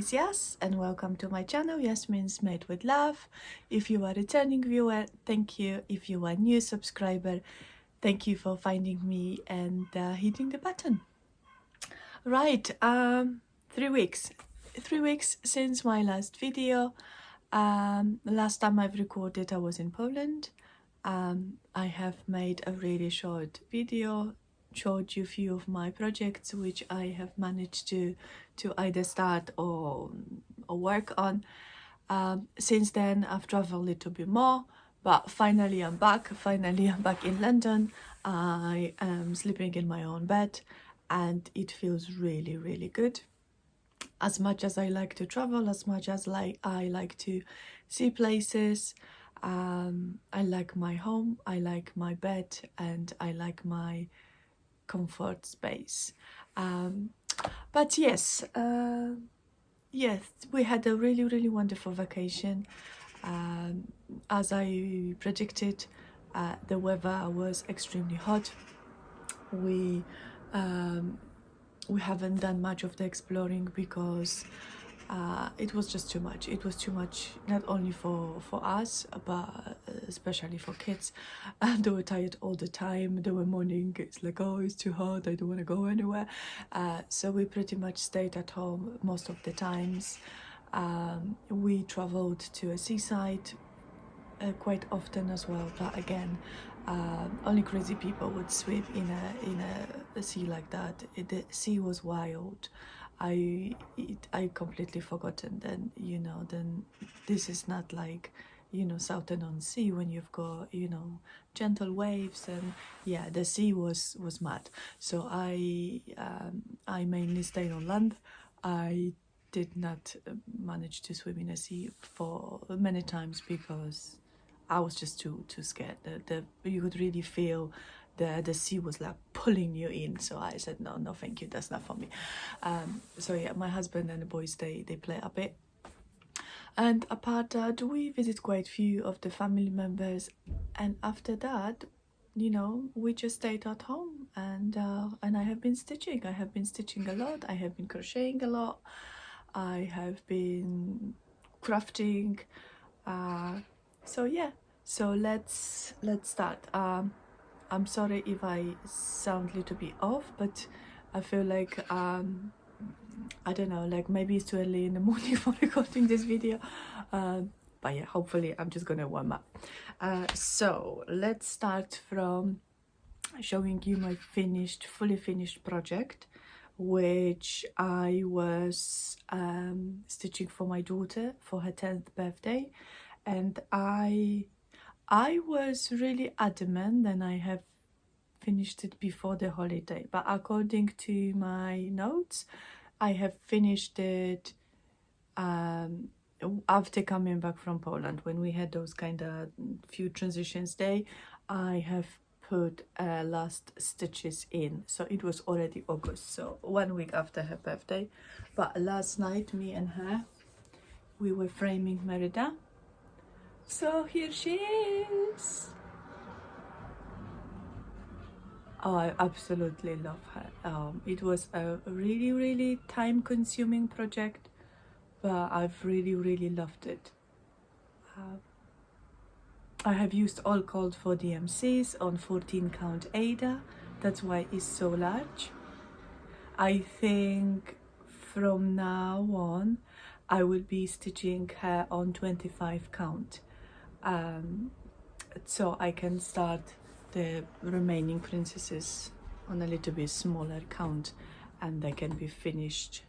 is Yas and welcome to my channel Yasmin's Made with Love. If you are a returning viewer, thank you. If you are a new subscriber, thank you for finding me and hitting the button. Right, 3 weeks. 3 weeks since my last video. Last time I've recorded I was in Poland. I have made a really short video, showed you a few of my projects which I have managed to either start or work on. Since then I've traveled a little bit more, but finally I'm back. Finally I'm back in London. I am sleeping in my own bed and it feels really good. As much as I like to travel, as much as I like to see places, I like my home, I like my bed, and I like my comfort space. But yes, we had a really wonderful vacation. As I predicted, the weather was extremely hot. We haven't done much of the exploring because it was just too much. It was too much, not only for us, but especially for kids. And they were tired all the time. They were moaning, it's like, oh, it's too hot, I don't want to go anywhere. So we pretty much stayed at home most of the times. We traveled to a seaside quite often as well, but again, only crazy people would swim in a sea like that. The sea was wild. I completely forgotten then, you know, then this is not like, you know, Southern-on-Sea when you've got, you know, gentle waves. And yeah, the sea was mad. So I mainly stayed on land. I did not manage to swim in a sea for many times because I was just too scared. You could really feel the sea was like pulling you in. So I said no thank you, that's not for me. So yeah, my husband and the boys, they play a bit. And apart that, we visit quite a few of the family members, and after that, you know, we just stayed at home. And I have been stitching. I have been stitching a lot. I have been crocheting a lot. I have been crafting. So yeah, so let's start. I'm sorry if I sound a little bit off, but I feel like I don't know, like maybe it's too early in the morning for recording this video. But yeah, hopefully I'm just gonna warm up. So let's start from showing you my fully finished project, which I was stitching for my daughter for her 10th birthday. And I was really adamant and I have finished it before the holiday, but according to my notes, I have finished it after coming back from Poland. When we had those kind of few transitions day, I have put last stitches in, so it was already August, so 1 week after her birthday. But last night, me and her, we were framing Merida. So here she is. Oh, I absolutely love her. It was a really time-consuming project, but I've really loved it. I have used all called for DMCs on 14 count Ada. That's why it's so large. I think from now on I will be stitching her on 25 count. So I can start the remaining princesses on a little bit smaller count, and they can be finished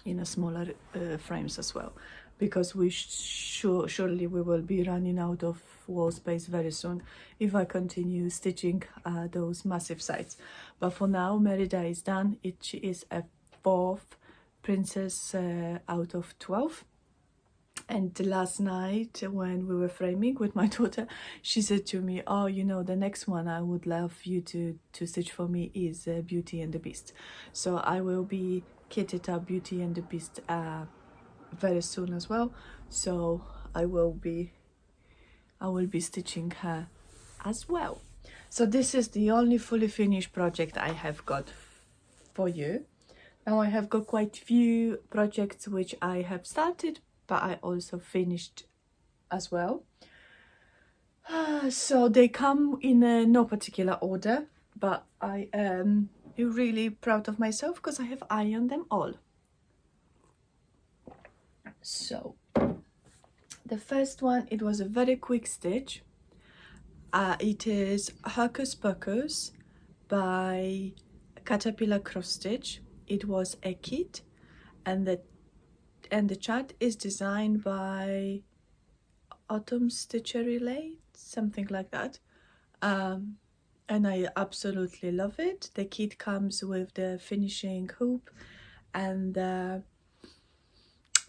in a smaller frames as well, because we surely we will be running out of wall space very soon if I continue stitching those massive sides. But for now, Merida is done. She is a 4th princess out of 12. And last night when we were framing with my daughter, she said to me, oh, you know, the next one I would love you to stitch for me is Beauty and the Beast. So I will be kitted up Beauty and the Beast very soon as well. So I will be stitching her as well. So this is the only fully finished project I have got for you. Now I have got quite few projects which I have started, but I also finished as well. So they come in no particular order, but I am really proud of myself because I have ironed them all. So the first one, it was a very quick stitch. It is Hocus Pocus by Caterpillar Cross Stitch. It was a kit, and the chart is designed by Otome Stitchery, something like that. And I absolutely love it. The kit comes with the finishing hoop and the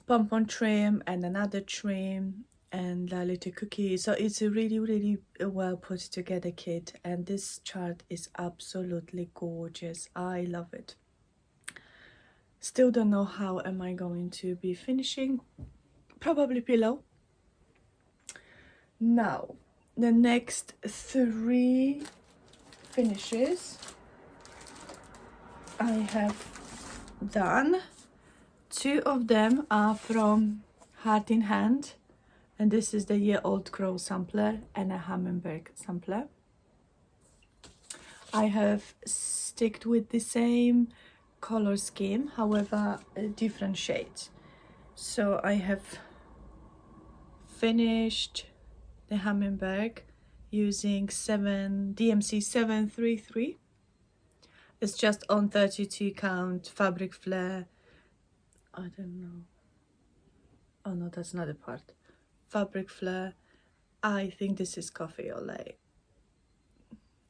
pom-pom trim and another trim and a little cookie. So it's a really well put together kit, and this chart is absolutely gorgeous. I love it. Still don't know how am I going to be finishing. Probably pillow. Now the next 3 finishes I have done. 2 of them are from Heart in Hand, and this is the Year Old Crow sampler and a Hummingbird sampler. I have sticked with the same color scheme, however different shades. So I have finished the Hummingbird using DMC 733. It's just on 32 count fabric flare. I don't know. Oh no, that's not a part. Fabric flare. I think this is Coffee Olay,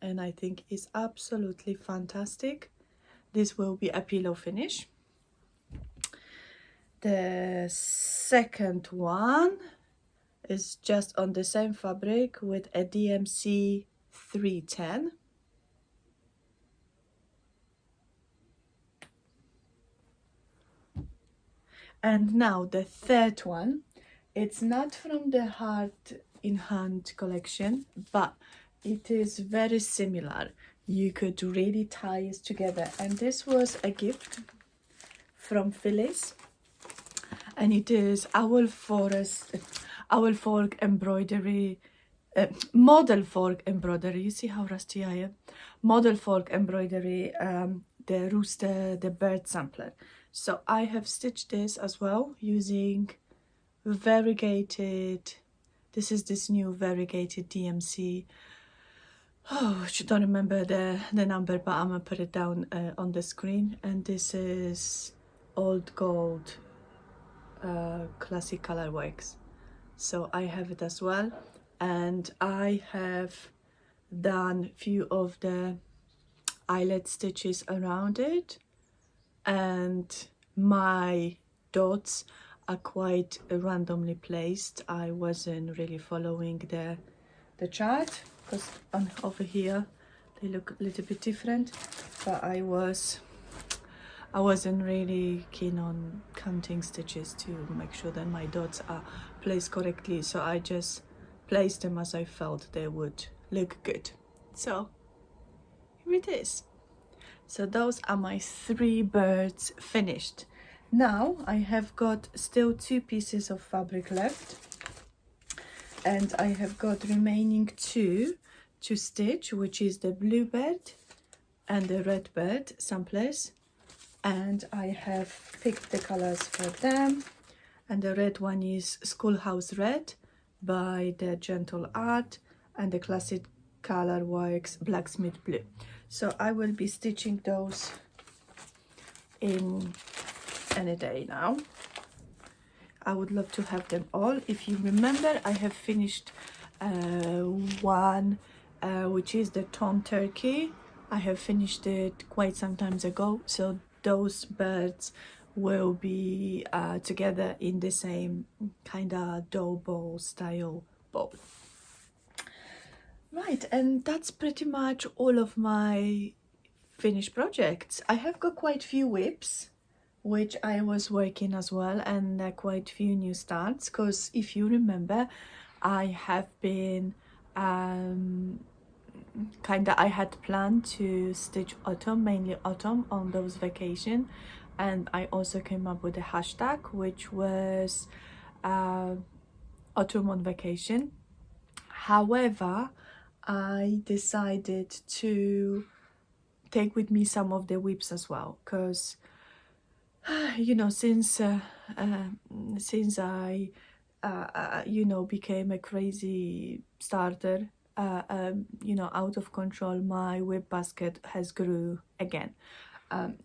and I think it's absolutely fantastic. This will be a pillow finish. The second one is just on the same fabric with a DMC 310. And now the third one, it's not from the Heart in Hand collection, but it is very similar. You could really tie it together, and this was a gift from Phyllis, and it is Owl Fork Embroidery, Model Fork Embroidery. You see how rusty I am? Model Fork Embroidery, the rooster, the bird sampler. So I have stitched this as well using variegated, this is this new variegated DMC. Oh, I don't remember the number, but I'm gonna put it down on the screen. And this is Old Gold Classic Color Works. So I have it as well, and I have done few of the eyelet stitches around it, and my dots are quite randomly placed. I wasn't really following the chart because over here they look a little bit different, but I wasn't really keen on counting stitches to make sure that my dots are placed correctly, so I just placed them as I felt they would look good. So here it is. So those are my 3 birds finished. Now I have got still 2 pieces of fabric left, and I have got remaining 2 to stitch, which is the bluebird and the redbird samplers, and I have picked the colors for them. And the red one is Schoolhouse Red by the Gentle Art, and the Classic Color Works Blacksmith Blue. So I will be stitching those in any day now. I would love to have them all. If you remember, I have finished one which is the Tom Turkey. I have finished it quite some time ago, so those birds will be together in the same kind of dough ball style bowl. Right, and that's pretty much all of my finished projects. I have got quite few whips which I was working as well, and quite few new starts, because if you remember, I have been I had planned to stitch Autumn, mainly Autumn, on those vacation, and I also came up with a hashtag, which was autumn on vacation. However, I decided to take with me some of the whips as well, because you know, since I you know, became a crazy starter, you know, out of control, my whip basket has grew again.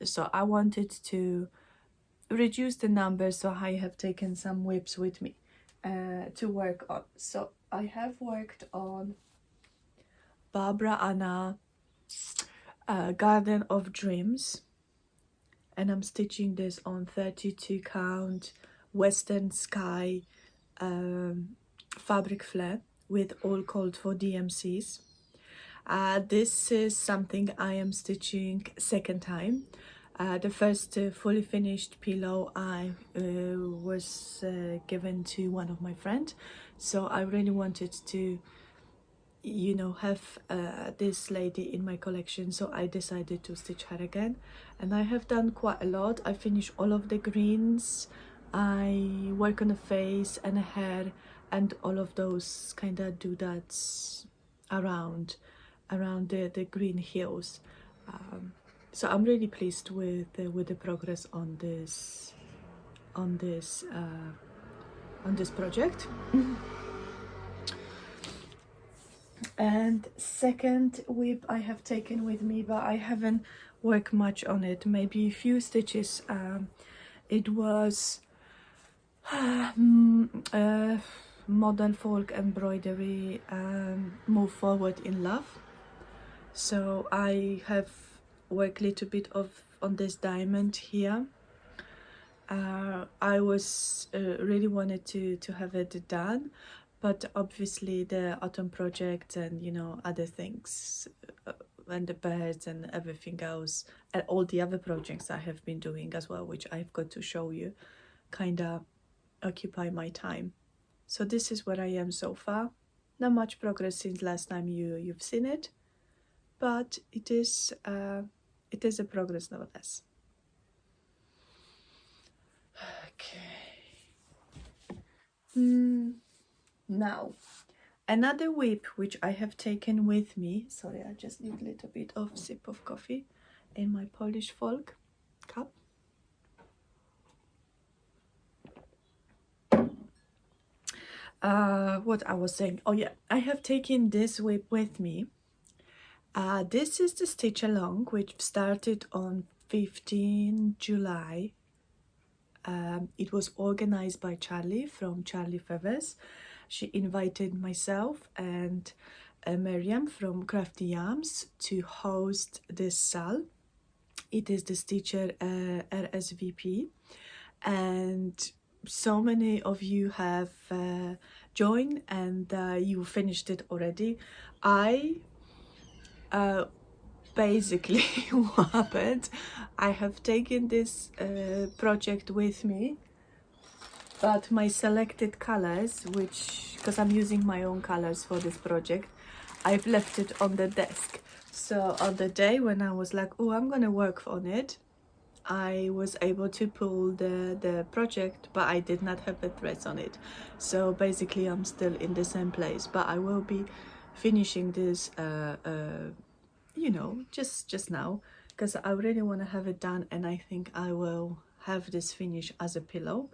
So I wanted to reduce the numbers, so I have taken some whips with me to work on. So I have worked on Barbara Anna Garden of Dreams, and I'm stitching this on 32 count Western Sky fabric flare with all called for DMCs. This is something I am stitching second time. The first fully finished pillow I was given to one of my friends, so I really wanted to, you know, have this lady in my collection, so I decided to stitch her again, and I have done quite a lot. I finished all of the greens, I work on the face and the hair and all of those kind of doodads around the green hills. So I'm really pleased with the progress on this project. And second whip I have taken with me, but I haven't worked much on it, maybe a few stitches. It was modern folk embroidery, Move Forward in Love. So I have worked a little bit on this diamond here. I was really wanted to have it done, but obviously the autumn project and, you know, other things and the birds and everything else and all the other projects I have been doing as well, which I've got to show you, kind of occupy my time. So this is where I am so far. Not much progress since last time you've seen it, but it is a progress nevertheless. Okay. Now, another whip which I have taken with me. Sorry, I just need a little bit of sip of coffee in my Polish folk cup. What I was saying, oh yeah, I have taken this whip with me. This is the Stitch Along, which started on 15 July. It was organized by Charlie from Charlie Feathers. She invited myself and Miriam from Crafty Yams to host this SAL. It is the Stitcher RSVP, and so many of you have joined, and you finished it already. I basically what happened, I have taken this project with me, but my selected colors, which, because I'm using my own colors for this project, I've left it on the desk. So on the day when I was like, oh, I'm gonna work on it, I was able to pull the project, but I did not have the threads on it. So basically I'm still in the same place, but I will be finishing this you know, just now, because I really want to have it done, and I think I will have this finish as a pillow.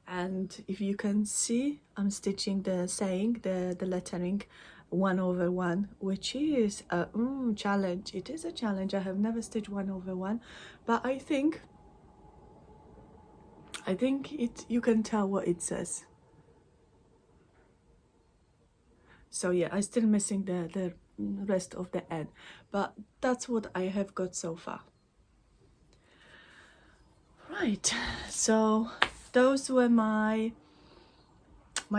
And if you can see, I'm stitching the saying, the lettering 1/1, which is a challenge. It is a challenge. I have never stitched 1/1, but I think it, you can tell what it says. So yeah, I'm still missing the rest of the end, but that's what I have got so far. Right, so those were my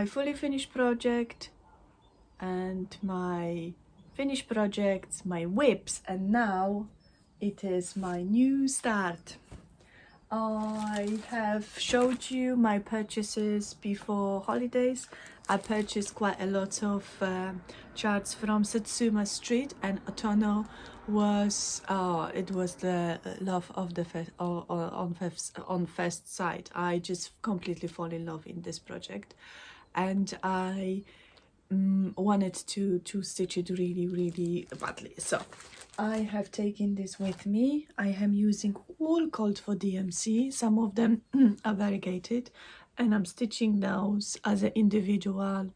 fully finished project and my finished projects, my whips, and now it is my new start. I have showed you my purchases before holidays. I purchased quite a lot of charts from Satsuma Street, and Otono was it was the love of the on first sight. I just completely fall in love in this project, and I wanted to stitch it really badly. So I have taken this with me. I am using all called for DMC. Some of them are variegated, and I'm stitching those as an individual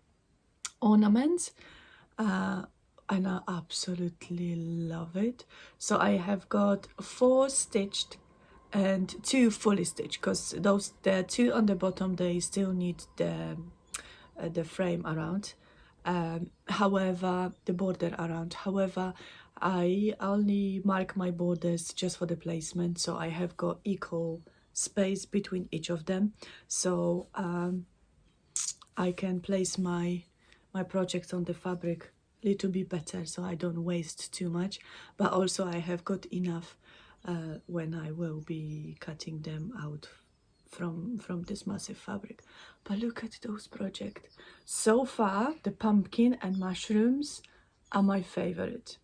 ornaments, and I absolutely love it. So I have got 4 stitched and 2 fully stitched, because those the 2 on the bottom, they still need the frame around, however the border around. However, I only mark my borders just for the placement, so I have got equal space between each of them, so I can place my projects on the fabric a little bit better, so I don't waste too much, but also I have got enough when I will be cutting them out from this massive fabric. But look at those projects. So far, the pumpkin and mushrooms are my favorite.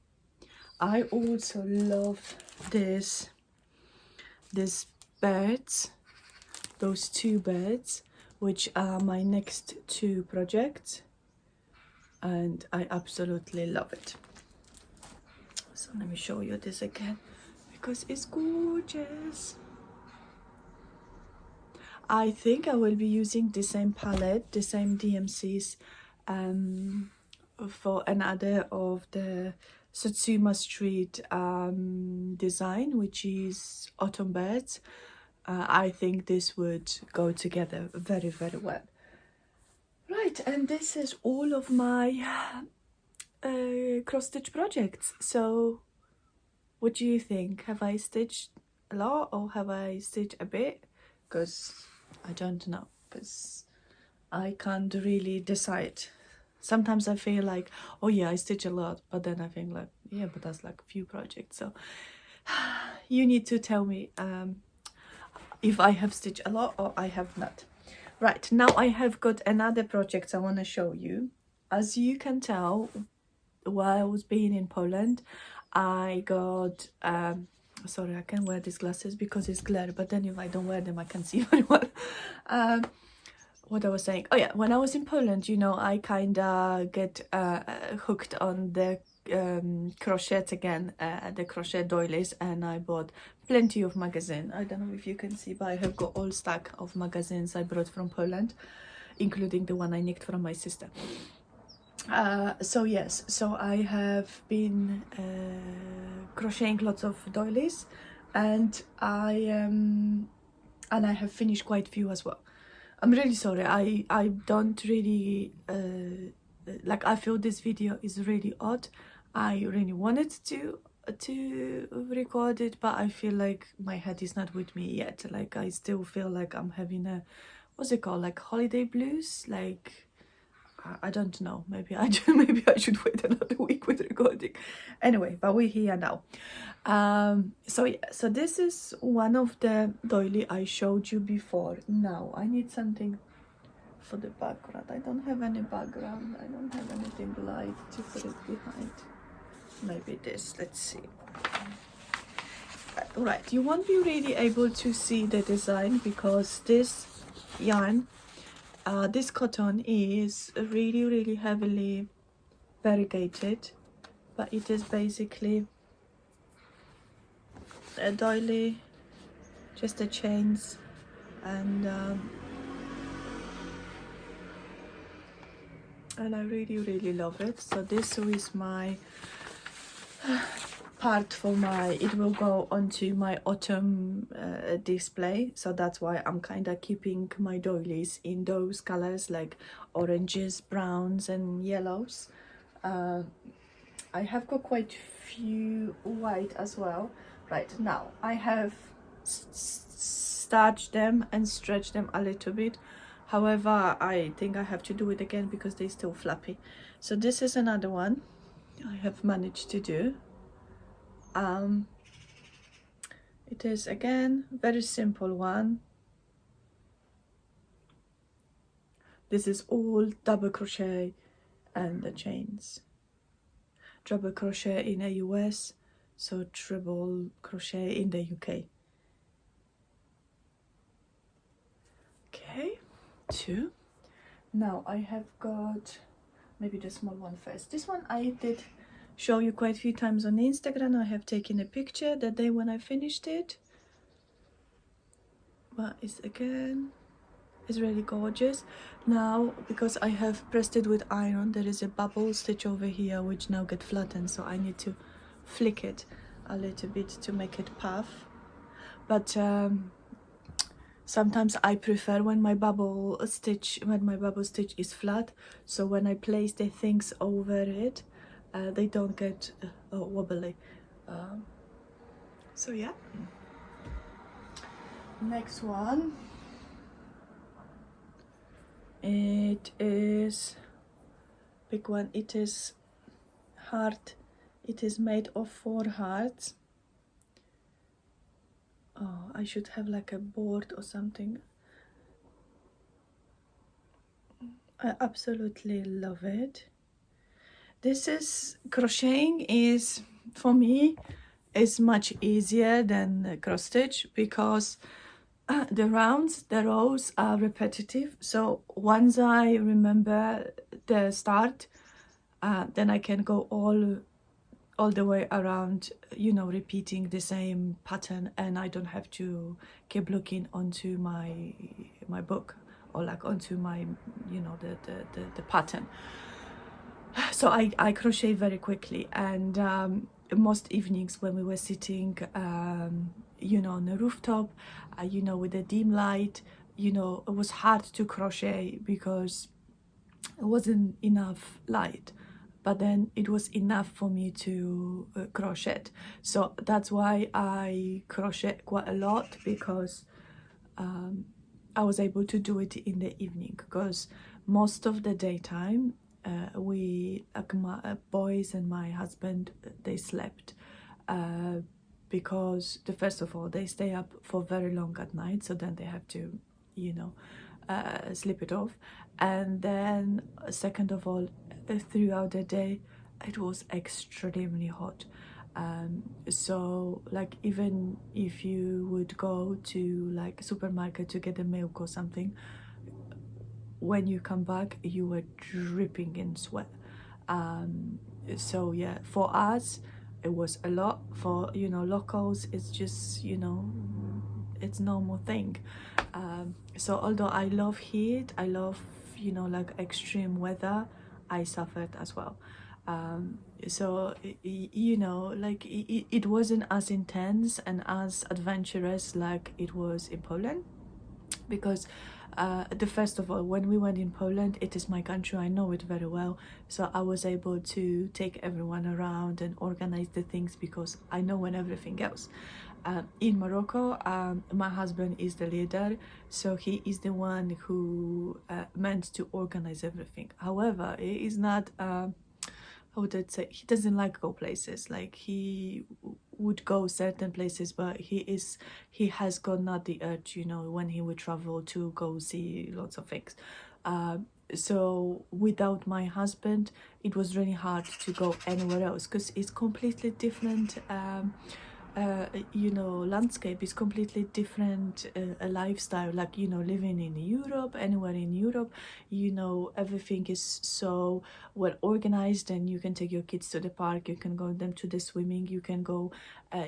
I also love these birds, those 2 birds, which are my next 2 projects, and I absolutely love it. So let me show you this again, because it's gorgeous. I think I will be using the same palette, the same DMCs, for another of the Satsuma Street design, which is autumn birds. I think this would go together very well. Right, and this is all of my cross stitch projects. So what do you think? Have I stitched a lot or have I stitched a bit? Because I don't know, because I can't really decide. Sometimes I feel like, oh yeah, I stitch a lot, but then I think like, yeah, but that's like a few projects. So you need to tell me if I have stitched a lot or I have not. Right, now I have got another project I want to show you. As you can tell, while I was being in Poland, I got sorry, I can't wear these glasses because it's glare, but then if I don't wear them I can see very well. What I was saying, oh yeah, when I was in Poland, you know, I kind of get hooked on the crochet again, the crochet doilies, and I bought plenty of magazine. I don't know if you can see, but I have got all stack of magazines I brought from Poland, including the one I nicked from my sister. So yes, so I have been crocheting lots of doilies, and I have finished quite a few as well. I'm really sorry, I don't really like, I feel this video is really odd. I really wanted to record it, but I feel like my head is not with me yet. Like, I still feel like I'm having a, what's it called, like holiday blues. Like, I don't know, maybe I should wait another week with recording. Anyway, but we're here now. So yeah, so this is one of the doily I showed you before. Now I need something for the background. I don't have any background. I don't have anything light to put it behind. Maybe this, let's see. Right, you won't be really able to see the design because this yarn, this cotton is really heavily variegated, but it is basically a doily, just the chains, and I really love it. So this is my part for my, it will go onto my autumn display, so that's why I'm kind of keeping my doilies in those colors, like oranges, browns and yellows. I have got quite few white as well. Right, now I have starched them and stretched them a little bit. However, I think I have to do it again because they're still flappy. So this is another one I have managed to do. It is again very simple one, This is all double crochet and the chains. Double crochet in the US, so triple crochet in the UK. Okay, 2. Now I have got maybe the small one first. This one I did show you quite a few times on Instagram. I have taken a picture the day when I finished it. But it's really gorgeous. Now, because I have pressed it with iron, there is a bubble stitch over here which now get flattened, so I need to flick it a little bit to make it puff. But sometimes I prefer when my bubble stitch is flat, so when I place the things over it, they don't get wobbly. So yeah. Next one. It is big one. It is heart. It is made of 4 hearts. Oh, I should have like a board or something. I absolutely love it. This is crocheting is for me is much easier than cross stitch because the rows are repetitive. So once I remember the start, then I can go all the way around, you know, repeating the same pattern, and I don't have to keep looking onto my book or like onto my, you know, the pattern. So I crochet very quickly, and most evenings when we were sitting you know, on the rooftop, you know, with the dim light, you know, it was hard to crochet because it wasn't enough light, but then it was enough for me to crochet. So that's why I crochet quite a lot, because I was able to do it in the evening, because most of the daytime we, like my boys and my husband, they slept because first of all they stay up for very long at night, so then they have to, you know, sleep it off, and then second of all, throughout the day it was extremely hot. So like even if you would go to like a supermarket to get a milk or something, when you come back you were dripping in sweat. So yeah, for us it was a lot. For, you know, locals, it's just, you know, it's normal thing. So although I love heat, I love, you know, like extreme weather, I suffered as well. So you know, like it wasn't as intense and as adventurous like it was in Poland, because the first of all, when we went in Poland, it is my country, I know it very well, so I was able to take everyone around and organize the things because I know when everything else. In Morocco, my husband is the leader, so he is the one who meant to organize everything. However, he is not how would I say, he doesn't like go places. Like he would go certain places, but he has got not the urge, you know, when he would travel to go see lots of things. So without my husband, it was really hard to go anywhere else because it's completely different. You know, landscape is completely different, a lifestyle, like, you know, living in Europe, anywhere in Europe, you know, everything is so well organized, and you can take your kids to the park, you can go them to the swimming, you can go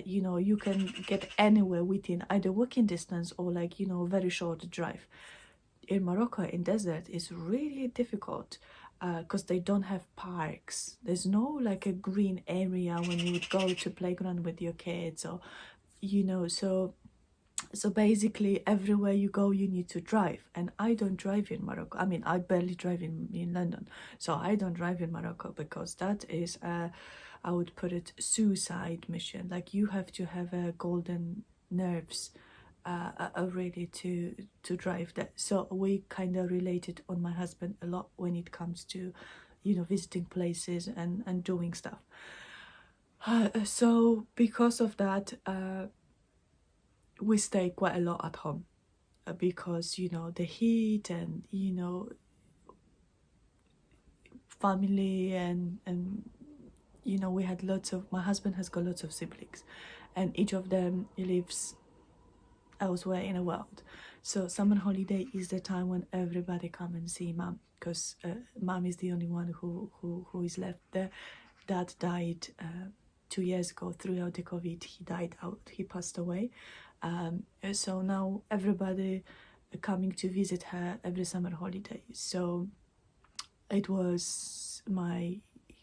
you know, you can get anywhere within either walking distance or, like, you know, very short drive. In Morocco, in desert, it's really difficult because they don't have parks. There's no like a green area when you would go to playground with your kids, or, you know, so basically everywhere you go you need to drive, and I don't drive in Morocco. I mean, I barely drive in London, so I don't drive in Morocco because that is I would put it suicide mission. Like, you have to have a golden nerves really to drive that. So we kind of related on my husband a lot when it comes to, you know, visiting places and doing stuff. So because of that, we stay quite a lot at home because, you know, the heat, and, you know, family, and you know, we had lots of, my husband has got lots of siblings, and each of them lives elsewhere in the world. So summer holiday is the time when everybody come and see mom, because mom is the only one who is left there. Dad died 2 years ago throughout the COVID. He died out, he passed away. So now everybody coming to visit her every summer holiday. So it was my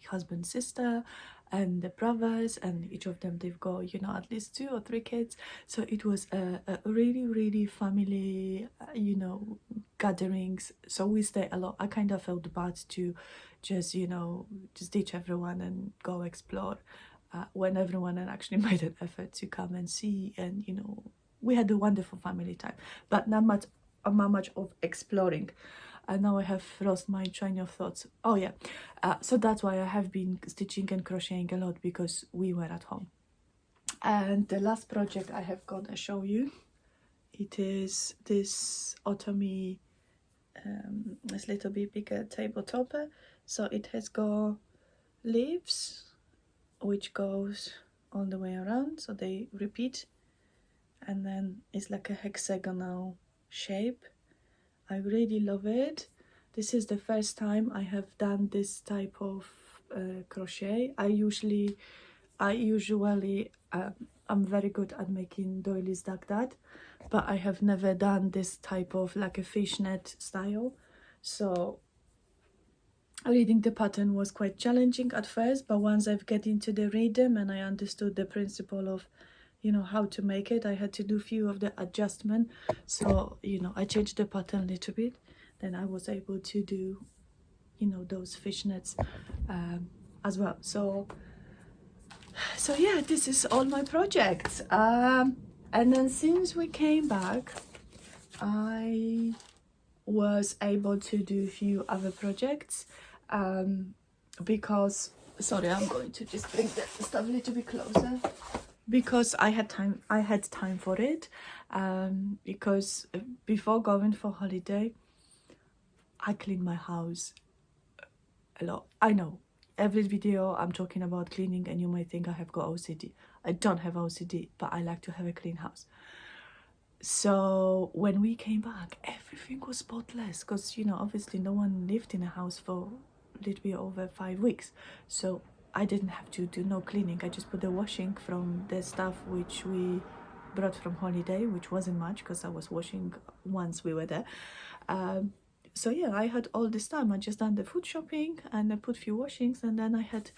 husband's sister and the brothers, and each of them, they've got, you know, at least 2 or 3 kids. So it was a really family, you know, gatherings. So we stay a lot. I kind of felt bad to just, you know, just ditch everyone and go explore, when everyone had actually made an effort to come and see. And you know, we had a wonderful family time, but not much of exploring. And now I have lost my train of thoughts. Oh yeah, so that's why I have been stitching and crocheting a lot, because we were at home. And the last project I have gonna show you, it is this Otome, this little bit bigger table topper. So it has got leaves which goes all the way around, so they repeat, and then it's like a hexagonal shape. I really love it. This is the first time I have done this type of crochet. I usually I'm very good at making doilies like that, but I have never done this type of like a fishnet style. So reading the pattern was quite challenging at first, but once I've get into the rhythm and I understood the principle of, you know, how to make it, I had to do few of the adjustment. So, you know, I changed the pattern a little bit, then I was able to do, you know, those fishnets as well. So yeah, this is all my projects. And then since we came back, I was able to do a few other projects, because, sorry, I'm going to just bring the stuff a little bit closer, because I had time for it, because before going for holiday, I cleaned my house a lot. I know every video I'm talking about cleaning and you might think I have got OCD. I don't have OCD, but I like to have a clean house. So when we came back, everything was spotless, because, you know, obviously no one lived in a house for a little bit over 5 weeks, so I didn't have to do no cleaning. I just put the washing from the stuff which we brought from holiday, which wasn't much because I was washing once we were there. So yeah, I had all this time. I just done the food shopping and I put few washings, and then I had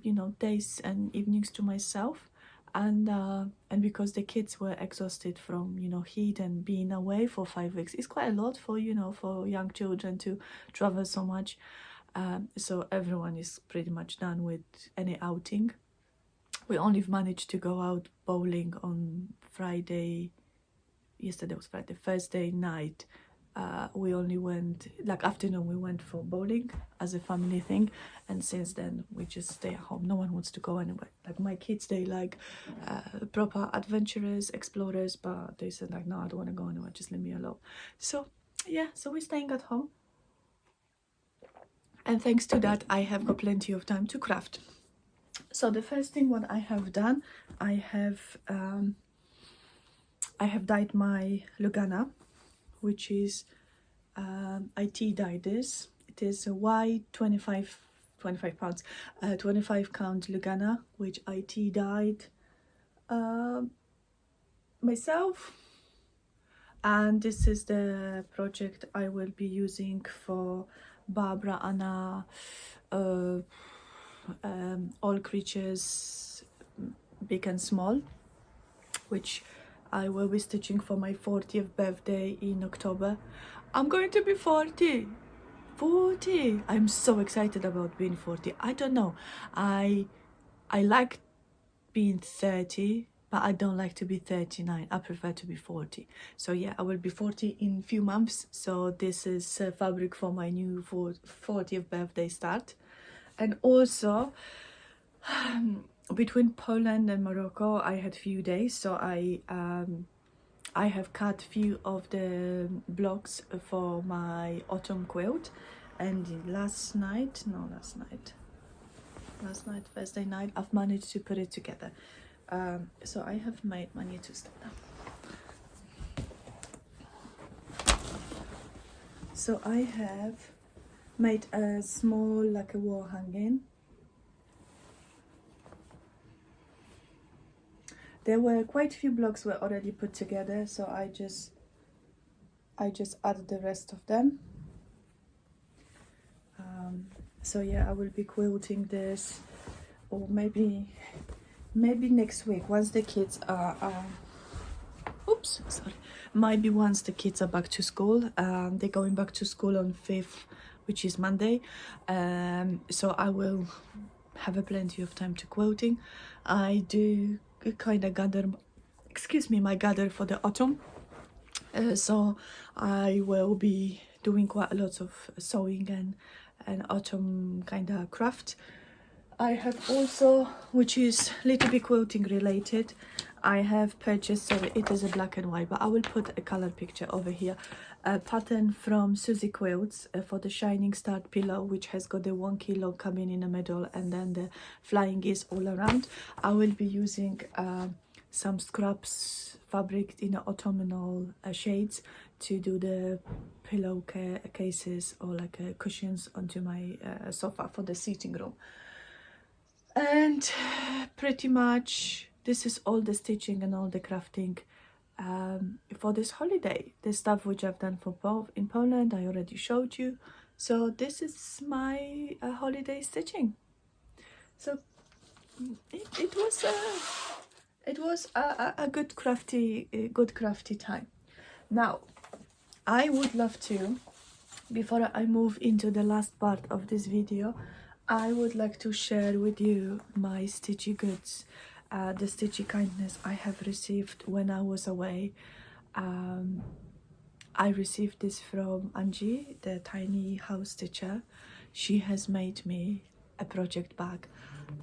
you know, days and evenings to myself. And because the kids were exhausted from, you know, heat and being away for 5 weeks, it's quite a lot for, you know, for young children to travel so much. So everyone is pretty much done with any outing. We only managed to go out bowling on Friday. Yesterday was Friday. Thursday night, we only went, like afternoon, we went for bowling as a family thing, and since then we just stay at home. No one wants to go anywhere. Like my kids, they like proper adventurers, explorers, but they said like, no, I don't want to go anywhere, just leave me alone. So yeah, so we're staying at home, and thanks to that I have got plenty of time to craft. So the first thing what I have done, I have dyed my Lugana, which is I tea-dyed this. It is a white 25 pounds 25 count Lugana, which I tea-dyed myself. And this is the project I will be using for Barbara Anna All Creatures Big and Small, which I will be stitching for my 40th birthday in October. I'm going to be 40. I'm so excited about being 40. I don't know, I like being 30, but I don't like to be 39. I prefer to be 40. So yeah, I will be 40 in a few months. So this is fabric for my new 40th birthday start. And also between Poland and Morocco, I had few days, so I have cut few of the blocks for my autumn quilt, and last night, Thursday night, I've managed to put it together. So I have made my new step now. So I have made a small, like a wall hanging. There were quite a few blocks were already put together, so I just added the rest of them. So yeah, I will be quilting this, or maybe next week once the kids are oops, sorry. Maybe once the kids are back to school. They're going back to school on 5th, which is Monday. So I will have plenty of time to quilting. I do kind of gather, my gather for the autumn. So I will be doing quite a lot of sewing and autumn kind of craft. I have also, which is a little bit quilting related, I have purchased, sorry, it is a black and white, but I will put a color picture over here, a pattern from Susie Quilts for the Shining Star pillow, which has got the 1 kilo coming in the middle and then the flying is all around. I will be using some scraps fabric in the autumnal shades to do the pillow cases or like cushions onto my sofa for the sitting room. And pretty much this is all the stitching and all the crafting for this holiday. The stuff which I've done for both in Poland, I already showed you. So this is my holiday stitching. So it was a good crafty time. Now I would love to, before I move into the last part of this video, I would like to share with you my Stitchy Goods, the Stitchy kindness I have received when I was away. I received this from Angie, the tiny house stitcher. She has made me a project bag,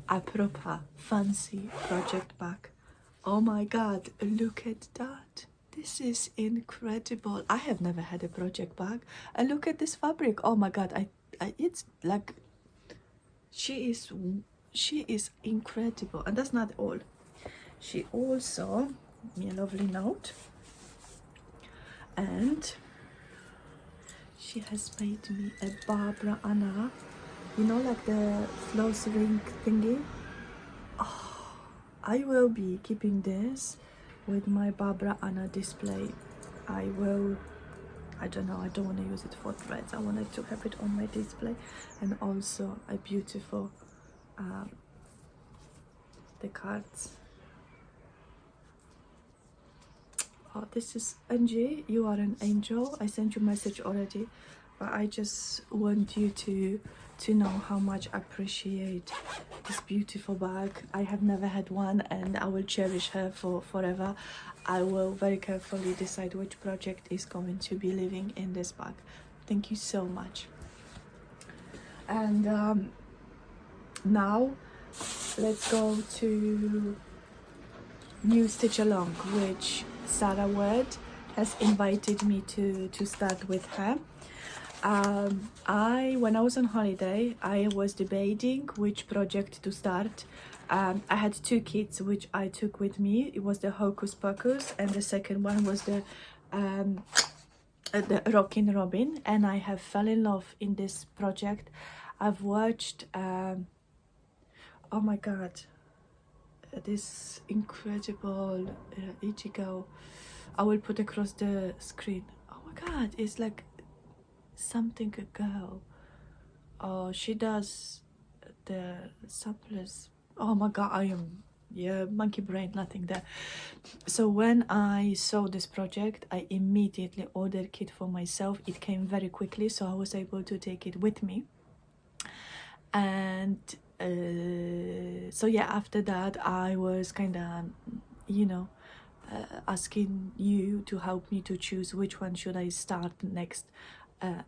a proper fancy project bag. Oh my god, look at that. This is incredible. I have never had a project bag. And look at this fabric. Oh my god, it's like, she is incredible. And that's not all. She also gave me a lovely note, and she has made me a Barbara Anna, you know, like the floss ring thingy. Oh, I will be keeping this with my Barbara Anna display. I don't know, I don't want to use it for threads. I wanted to have it on my display. And also a beautiful the cards. Oh, this is Angie, you are an angel. I sent you a message already, but I just want you to know how much I appreciate this beautiful bag. I have never had one, and I will cherish her for forever. I will very carefully decide which project is going to be living in this bag. Thank you so much. And now let's go to new stitch along, which Sarah Word has invited me to start with her. When I was on holiday, I was debating which project to start. I had 2 kits which I took with me. It was the Hocus Pocus, and the second one was the Rockin' Robin, and I have fell in love in this project. I've watched oh my god, this incredible Ichigo. I will put across the screen. Oh my god, it's like something a girl. Oh, she does the samplers. Oh my god, I am, yeah, monkey brain, nothing there. So when I saw this project, I immediately ordered a kit for myself. It came very quickly, so I was able to take it with me. And so yeah, after that I was kind of, you know, asking you to help me to choose which one should I start next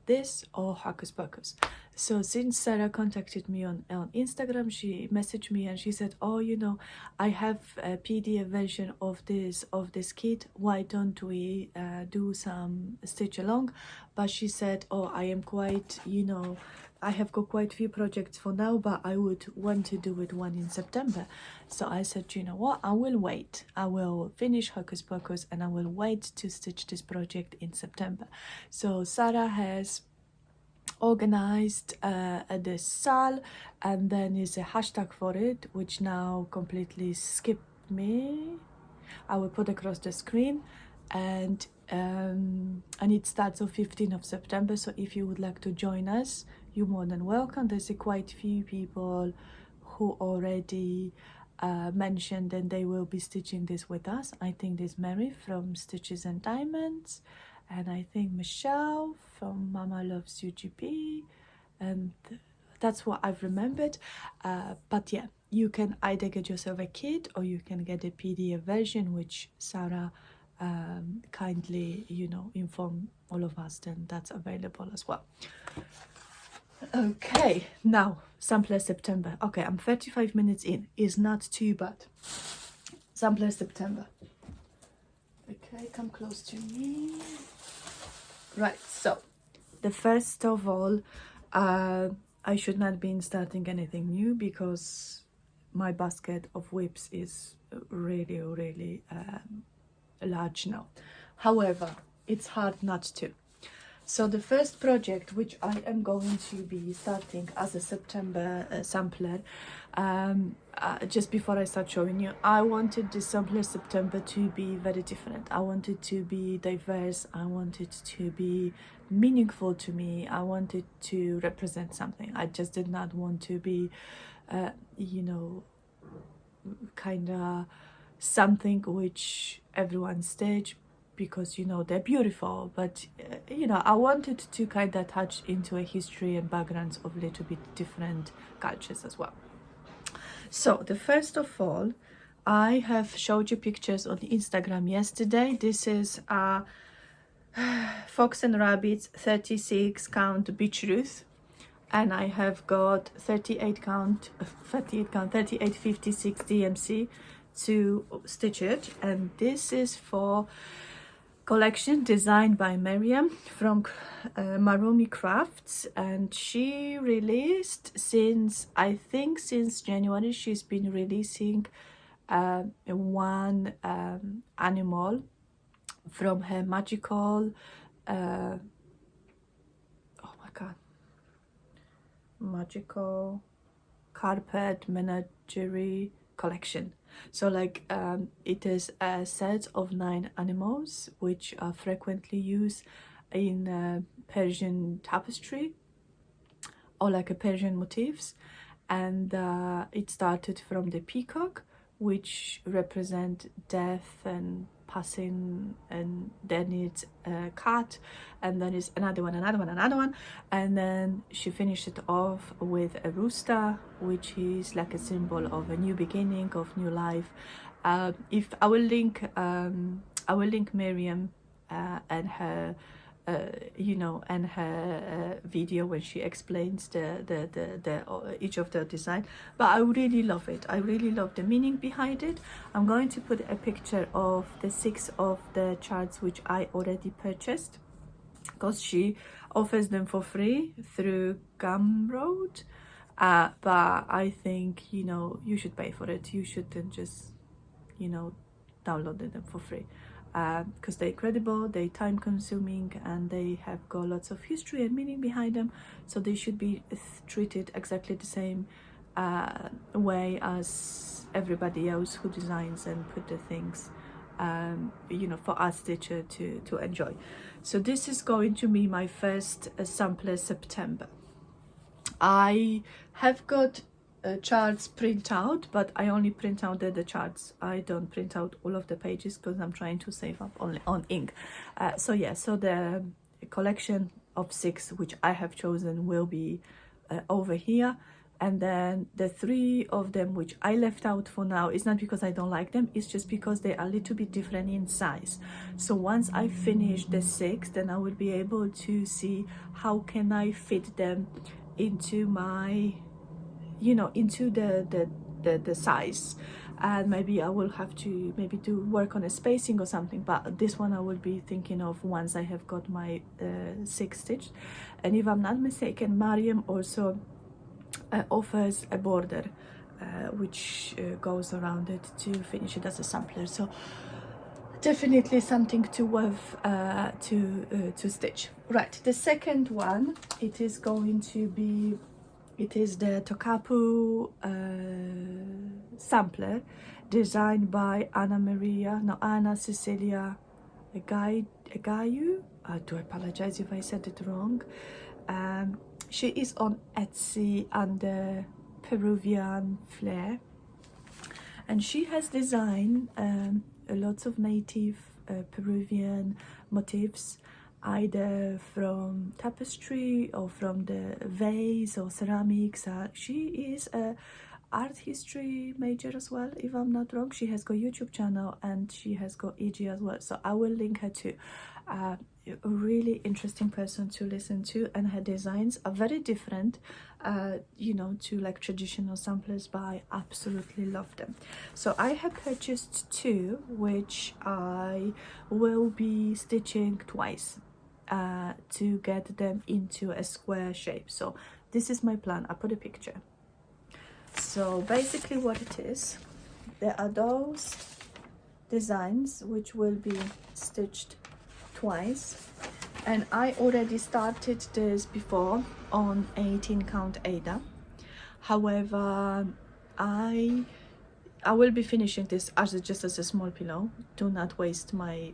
this or Hocus Pocus. So since Sarah contacted me on Instagram, she messaged me and she said, oh, you know, I have a PDF version of this kit, why don't we do some stitch along? But she said, oh, I am quite, you know, I have got quite a few projects for now, but I would want to do it one in September. So I said, you know what, I will wait. I will finish Hocus Pocus and I will wait to stitch this project in September. So Sarah has organized the SAL, and then is a hashtag for it, which now completely skipped me. I will put across the screen, and it starts on 15th of September. So if you would like to join us, you're more than welcome. There's quite a few people who already mentioned and they will be stitching this with us. I think there's Mary from Stitches and Diamonds, and I think Michelle from Mama Loves UGB, and that's what I've remembered. But yeah, you can either get yourself a kit or you can get a PDF version, which Sarah kindly, you know, informed all of us, then that's available as well. Okay, now Sampler September. Okay, I'm 35 minutes in, is not too bad. Sampler September. Okay, come close to me. Right, so the first of all, I should not be starting anything new because my basket of whips is really large now. However, it's hard not to. So the first project which I am going to be starting as a September sampler, just before I start showing you, I wanted this sampler September to be very different. I wanted to be diverse. I wanted to be meaningful to me. I wanted to represent something. I just did not want to be, you know, kind of something which everyone stitch, because you know they're beautiful, but you know, I wanted to kind of touch into a history and backgrounds of a little bit different cultures as well. So the first of all, I have showed you pictures on Instagram yesterday. This is Fox and Rabbits 36 count Beach Ruth, and I have got 3856 DMC to stitch it, and this is for collection designed by Miriam from Marumi Crafts, and she released since, I think since January, she's been releasing one animal from her magical oh my god, magical carpet menagerie collection. So like it is a set of 9 animals which are frequently used in Persian tapestry or like a Persian motifs, and it started from the peacock, which represent death and passing, and then it's a cat, and then it's another one, and then she finished it off with a rooster, which is like a symbol of a new beginning, of new life. If I will link Miriam and her you know, and her video when she explains the each of the design. But I really love it. I really love the meaning behind it. I'm going to put a picture of the 6 of the charts which I already purchased, because she offers them for free through Gumroad. But I think, you know, you should pay for it. You shouldn't just, you know, download them for free. Because they're credible, they're time consuming, and they have got lots of history and meaning behind them, so they should be treated exactly the same way as everybody else who designs and put the things, you know, for us stitcher to enjoy. So this is going to be my first sampler September. I have got charts print out, but I only print out the charts. I don't print out all of the pages because I'm trying to save up only on ink. So yeah, so the collection of 6 which I have chosen will be over here. And then the 3 of them which I left out for now is not because I don't like them, it's just because they are a little bit different in size. So once I finish the 6, then I will be able to see how can I fit them into my, you know, into the size. And maybe I will have to maybe do work on a spacing or something, but this one I will be thinking of once I have got my 6 stitched. And if I'm not mistaken, Mariam also offers a border which goes around it to finish it as a sampler. So definitely something to worth to stitch. Right, the second one, it is going to be, it is the Tocapu sampler designed by Anna Cecilia Agayu. I do apologize if I said it wrong. She is on Etsy under Peruvian Flair, and she has designed lots of native Peruvian motifs, either from tapestry or from the vase or ceramics. She is a art history major as well, if I'm not wrong. She has got YouTube channel and she has got EG as well, so I will link her too. A really interesting person to listen to, and her designs are very different, you know, to like traditional samplers, but I absolutely love them. So I have purchased 2 which I will be stitching twice to get them into a square shape. So this is my plan. I put a picture. So basically what it is, there are those designs which will be stitched twice, and I already started this before on 18 count Ada. However, I will be finishing this as just as a small pillow. Do not waste my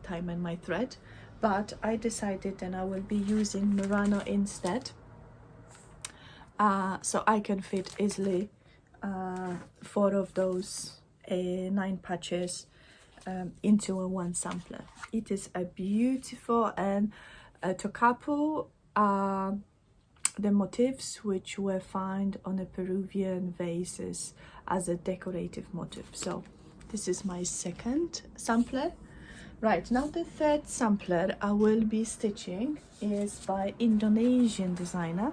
time and my thread, but I decided then I will be using Murano instead, so I can fit easily 4 of those 9 patches into a 1 sampler. It is a beautiful, and Tocapu the motifs which were found on a Peruvian vases as a decorative motif. So this is my second sampler. Right, now the third sampler I will be stitching is by Indonesian designer,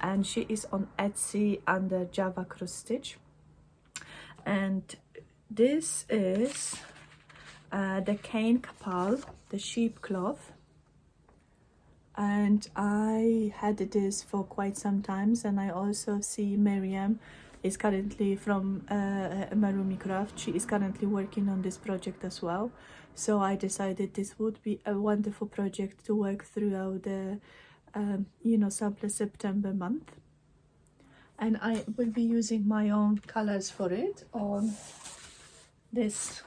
and she is on Etsy under Java Cross Stitch, and this is the cane kapal, the sheep cloth, and I had this for quite some times. And I also see Miriam is currently from Marumi Crafts. She is currently working on this project as well, so I decided this would be a wonderful project to work throughout the you know, sampler September month. And I will be using my own colors for it on this,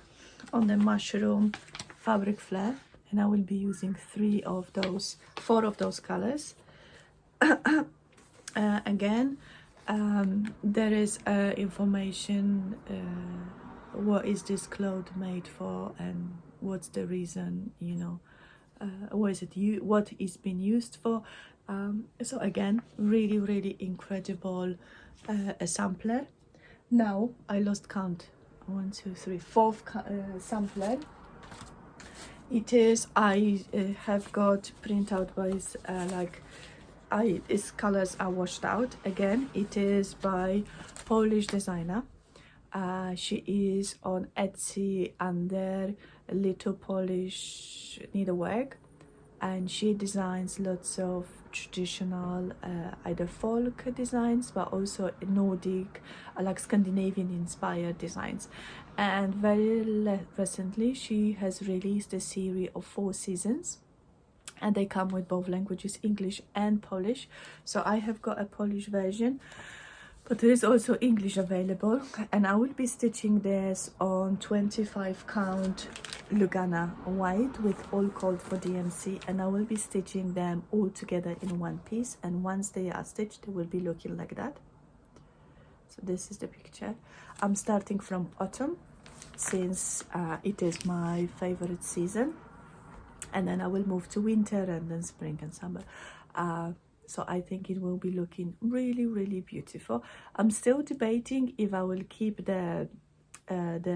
on the mushroom fabric flare, and I will be using 4 of those colors. Again, there is information what is this cloth made for and what's the reason, you know, what is being used for. So again, really incredible a sampler. Now I lost count, 1 2 3 4th sampler. It is, I have got printout wise, like its colors are washed out. Again, it is by Polish designer. She is on Etsy under Little Polish Needlework, and she designs lots of traditional either folk designs, but also Nordic, like Scandinavian inspired designs. And very recently she has released a series of 4 seasons, and they come with both languages, English and Polish. So I have got a Polish version, but there is also English available, and I will be stitching this on 25 count Lugana white with all called for DMC, and I will be stitching them all together in one piece, and once they are stitched they will be looking like that. So this is the picture. I'm starting from autumn, since it is my favorite season, and then I will move to winter and then spring and summer. so I think it will be looking really, really beautiful. I'm still debating if I will keep the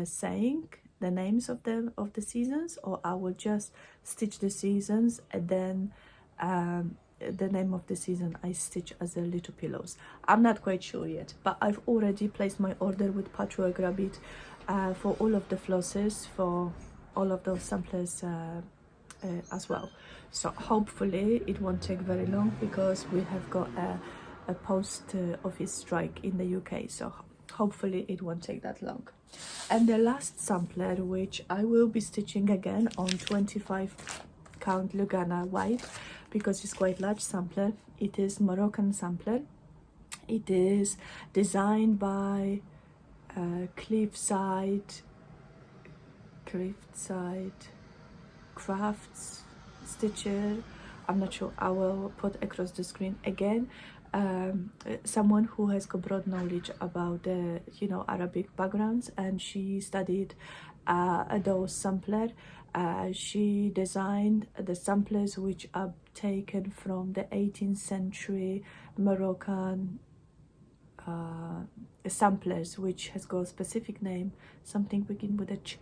saying the names of the seasons, or I will just stitch the seasons and then the name of the season I stitch as a little pillows. I'm not quite sure yet, but I've already placed my order with Patchwork Rabbit for all of the flosses, for all of those samplers as well. So hopefully it won't take very long, because we have got a post office strike in the UK, so hopefully it won't take that long. And the last sampler, which I will be stitching again on 25 count Lugana wide, because it's quite large sampler. It is Moroccan sampler. It is designed by Cliffside Crafts Stitcher. I'm not sure, I will put across the screen again. Someone who has got broad knowledge about the Arabic backgrounds, and she studied those sampler. She designed the samplers which are taken from the 18th century Moroccan samplers, which has got a specific name, something begin with a ch.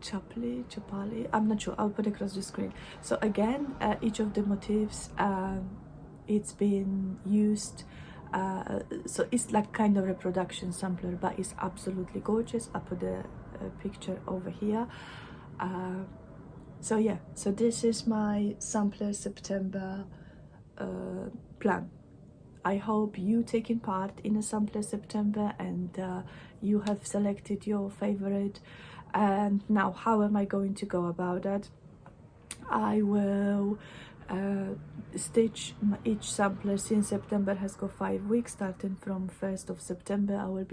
Chapali, I'm not sure, I'll put across the screen. So again, each of the motifs, it's been used, so it's like kind of reproduction sampler, but it's absolutely gorgeous. I'll put the picture over here. So yeah, so this is my sampler September plan. I hope you taking part in a sampler September, and you have selected your favorite. And now, how am I going to go about that? I will stitch each sampler, since September has got 5 weeks. Starting from 1st of September, I will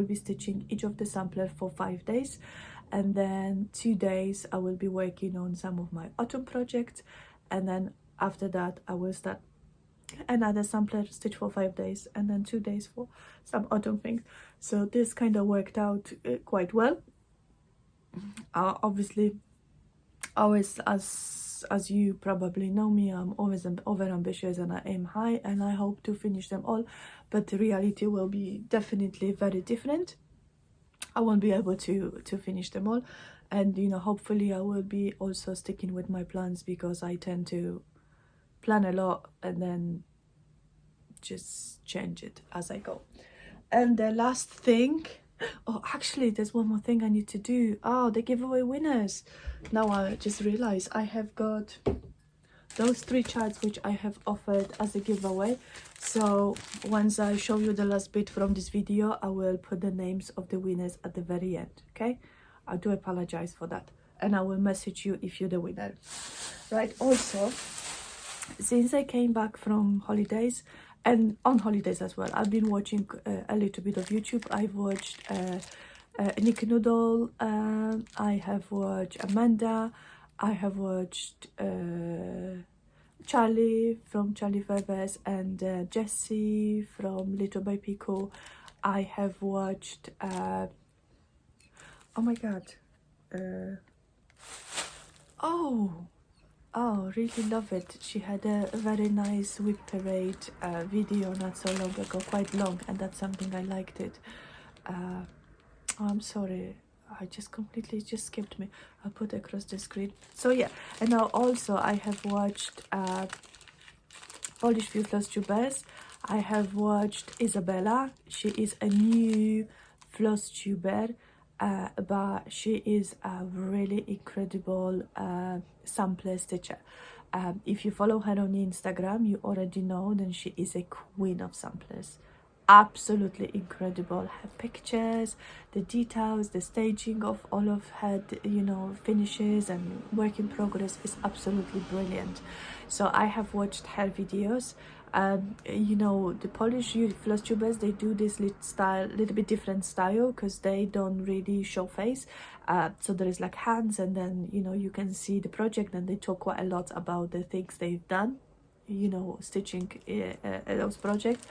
be stitching each of the sampler for 5 days, and then 2 days I will be working on some of my autumn projects, and then after that I will start another sampler stitch for 5 days, and then 2 days for some autumn things. So this kind of worked out quite well. Obviously, always, as you probably know me, I'm always over ambitious and I aim high, and I hope to finish them all, but the reality will be definitely very different. I won't be able to finish them all, and hopefully I will be also sticking with my plans, because I tend to plan a lot and then just change it as I go. And the last thing, oh, actually, there's one more thing I need to do. Oh, the giveaway winners. Now I just realized I have got those 3 charts which I have offered as a giveaway. So once I show you the last bit from this video, I will put the names of the winners at the very end, okay? I do apologize for that, and I will message you if you're the winner. Right, also, since I came back from holidays, and on holidays as well, I've been watching a little bit of YouTube. I've watched Nick Noodle, I have watched Amanda, I have watched Charlie from Charlie Feathers, and Jessie from Little by Pico. I have watched oh my god, oh, really love it. She had a very nice whip parade video not so long ago, quite long, and that's something I liked it. Oh, I'm sorry, I just completely skipped me. I'll put across the screen. So yeah, and now also I have watched Polish Few Flosstubers. I have watched Isabella. She is a new Flosstuber, but she is a really incredible sampler stitcher. If you follow her on Instagram, you already know that she is a queen of samplers. Absolutely incredible. Her pictures, the details, the staging of all of her finishes and work in progress is absolutely brilliant. So I have watched her videos. The Polish Flosstubers, they do this little bit different style, because they don't really show face. So there is like hands, and then you can see the project, and they talk quite a lot about the things they've done, stitching those projects.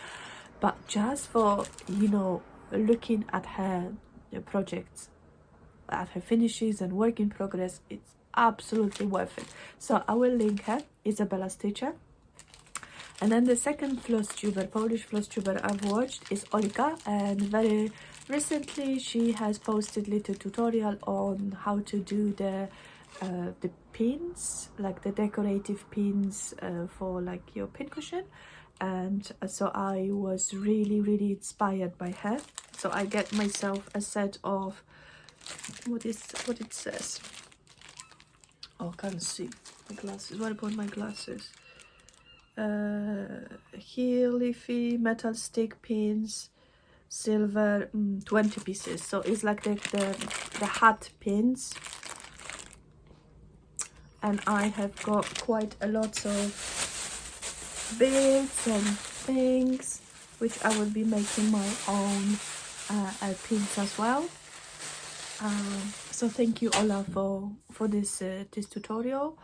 But just for looking at her projects, at her finishes and work in progress, it's absolutely worth it. So I will link her, Isabella Stitcher. And then the second Flosstuber, Polish Flosstuber I've watched is Olga, and very recently she has posted little tutorial on how to do the pins, like the decorative pins for like your pincushion. And so I was really inspired by her. So I get myself a set of what it says. Oh, I can't see my glasses. What about my glasses? Here leafy metal stick pins, silver, 20 pieces. So it's like the hat pins, and I have got quite a lot of bits and things which I will be making my own pins as well. So thank you, Ola, for this this tutorial.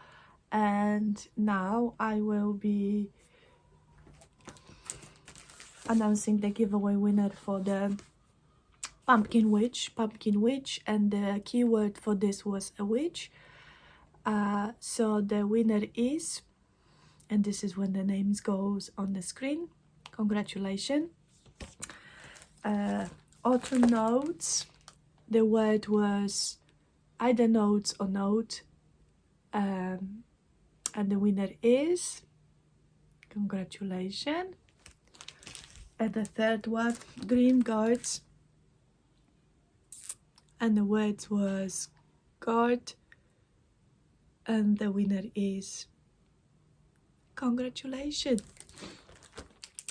And now I will be announcing the giveaway winner for the pumpkin witch, and the keyword for this was a witch. So the winner is, and this is when the names goes on the screen. Congratulations. Autumn notes. The word was either notes or note. And the winner is, congratulations. And the third one, Dream Guards, and the words was guard, and the winner is, congratulations.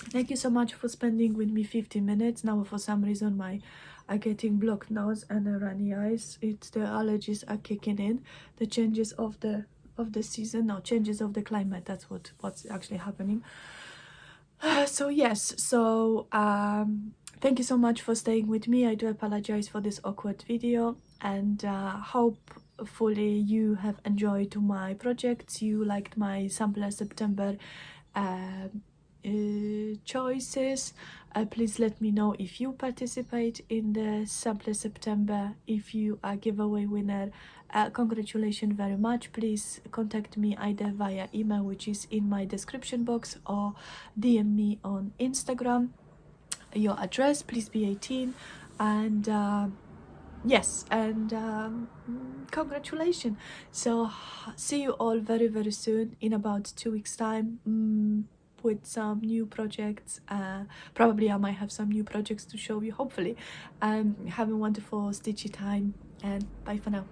Thank you so much for spending with me 15 minutes. Now for some reason I'm getting blocked nose and runny eyes. It's the allergies are kicking in, the changes of the season, no, changes of the climate. That's what's actually happening. So yes, so thank you so much for staying with me. I do apologize for this awkward video, and hopefully you have enjoyed my projects. You liked my Sampler September choices. Please let me know if you participate in the Sampler September. If you are giveaway winner, congratulations very much. Please contact me either via email, which is in my description box, or DM me on Instagram. Your address, please be 18, and yes, and congratulations. So see you all very soon, in about 2 weeks time, with some new projects. Probably I might have some new projects to show you, hopefully. Have a wonderful stitchy time, and bye for now.